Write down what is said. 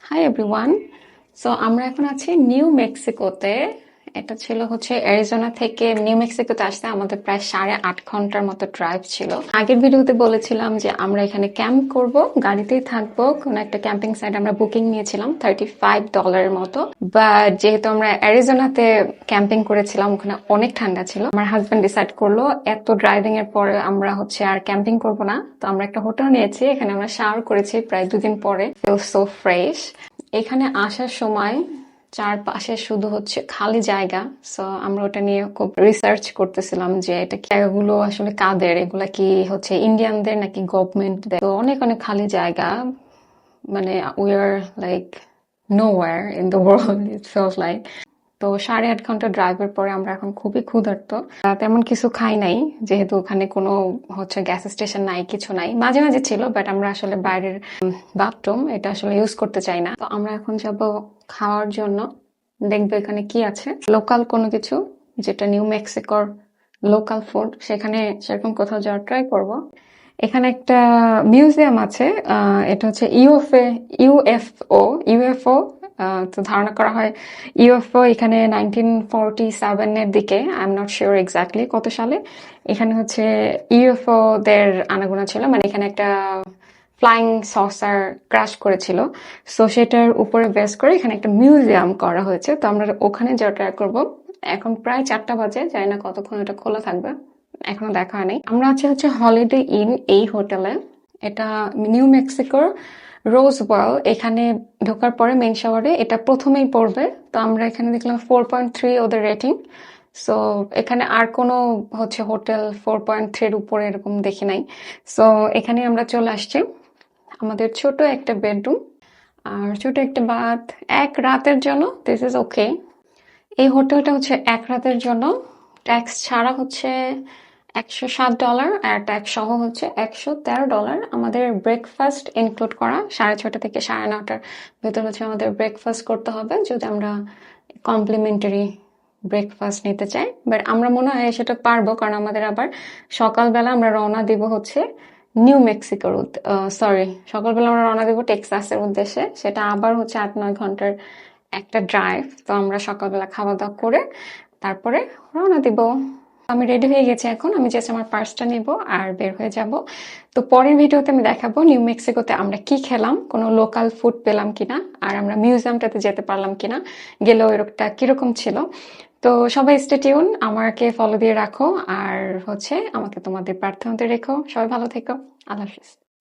Hi everyone. So আমরা এখন আছি নিউ মেক্সিকোতে। এটা ছিল হচ্ছে অ্যারিজোনা থেকে নিউ মেক্সিকোতে আসতে আমাদের প্রায় 8.5 ঘন্টার মতো ড্রাইভ ছিল। আগের ভিডিওতে বলেছিলাম যে আমরা এখানে ক্যাম্প করব, গাড়িতেই থাকবো। কোন একটা ক্যাম্পিং সাইট আমরা বুকিং নিয়েছিলাম $35 মতো। বাট যেহেতু আমরা অ্যারিজোনাতে ক্যাম্পিং করেছিলাম, ওখানে অনেক ঠান্ডা ছিল, আমার হাজবেন্ড ডিসাইড করলো এত ড্রাইভিং এর পরে আমরা হচ্ছে আর ক্যাম্পিং করব না। তো আমরা একটা হোটেল নিয়েছি, এখানে আমরা শাওয়ার করেছি প্রায় 2 দিন পরে। Feel so fresh. এখানে আসার সময় চারপাশে শুধু হচ্ছে খালি জায়গা। সো আমরা ওটা নিয়ে খুব রিসার্চ করতেছিলাম যে এটা জায়গাগুলো আসলে কাদের, এগুলা কি হচ্ছে ইন্ডিয়ানদের নাকি গভর্নমেন্টদের। তো অনেক অনেক খালি জায়গা, মানে we are like nowhere in the world it feels like. তো 8.5 ঘন্টা ড্রাইভের পরে আমরা এখন খুবই ক্ষুধার্ত। তেমন কিছু খাই নাই, যেহেতু ওখানে কোনো হচ্ছে গ্যাস স্টেশন নাই, কিছু নাই। মাঝে মাঝে ছিল, বাট আমরা আসলে বাইরের বাথরুম এটা আসলে ইউজ করতে চাই না। তো আমরা এখন যাব খাওয়ার জন্য, দেখবো এখানে কি আছে লোকাল কোনো কিছু, যেটা নিউ মেক্সিকোর লোকাল ফুড, সেখানে সেরকম কোথাও যাওয়ার ট্রাই করব। এখানে একটা মিউজিয়াম আছে, এটা হচ্ছে ইউএফও। তো ধারণা করা হয় ইউএফও এখানে 1947 এর দিকে, I am not sure exactly কত সালে, এখানে হচ্ছে ইউএফও দের আনাগোনা ছিল। মানে এখানে একটা ফ্লাইং সসার ক্র্যাশ করেছিল, সো সেটার উপরে বেস করে এখানে একটা মিউজিয়াম করা হয়েছে। তো আমরা ওখানে যাওয়া ট্রাই করবো। এখন প্রায় 4টা বাজে, জানি না কতক্ষণ এটা খোলা থাকবে, এখনো দেখা হয়নি। আমরা আছি হচ্ছে হলিডে ইন এই হোটেলে। এটা নিউ মেক্সিকোর রোজওয়েল। এখানে ঢোকার পরে মেইন শাওয়ারে এটা প্রথমেই পড়বে। তো আমরা এখানে দেখলাম 4.3 ওদের রেটিং। সো এখানে আর কোনো হচ্ছে হোটেল 4.3 উপরে এরকম দেখি নাই। সো এখানে আমরা চলে আসছি। আমাদের ছোট একটা বেডরুম আর ছোট একটা বাথ, এক রাতের জন্য দিস ইজ ওকে। এই হোটেলটা হচ্ছে এক রাতের জন্য, ট্যাক্স ছাড়া হচ্ছে $107 আর ট্যাক্স সহ হচ্ছে $113। আমাদের ব্রেকফাস্ট ইনক্লুড করা, 6:30 থেকে 9:30 ভেতর হচ্ছে আমাদের ব্রেকফাস্ট করতে হবে যদি আমরা কমপ্লিমেন্টারি ব্রেকফাস্ট নিতে চাই। বাট আমরা মনে হয় সেটা পারবো, কারণ আমাদের আবার সকালবেলা আমরা রওনা দিব হচ্ছে নিউ মেক্সিকোর সরি, সকালবেলা আমরা রওনা দিব টেক্সাসের উদ্দেশ্যে। সেটা আবার হচ্ছে 8-9 ঘন্টার একটা ড্রাইভ। তো আমরা সকালবেলা খাওয়া দাওয়া করে তারপরে রওনা দিব। আমি রেডি হয়ে গেছি, এখন আমি জাস্ট আমার পার্সটা নেব আর বের হয়ে যাব। তো পরের ভিডিওতে আমি দেখাবো নিউ মেক্সিকোতে আমরা কি খেলাম, কোনো লোকাল ফুড পেলাম কিনা, আর আমরা মিউজিয়ামটাতে যেতে পারলাম কিনা, গেলেও এরকমটা কিরকম ছিল। তো সবাই স্টে টিউন, আমাকে ফলো দিয়ে রাখো, আর হচ্ছে আমাকে তোমাদের প্রার্থনাতে রেখো। সবাই ভালো থেকো। আল্লাহ হাফিজ।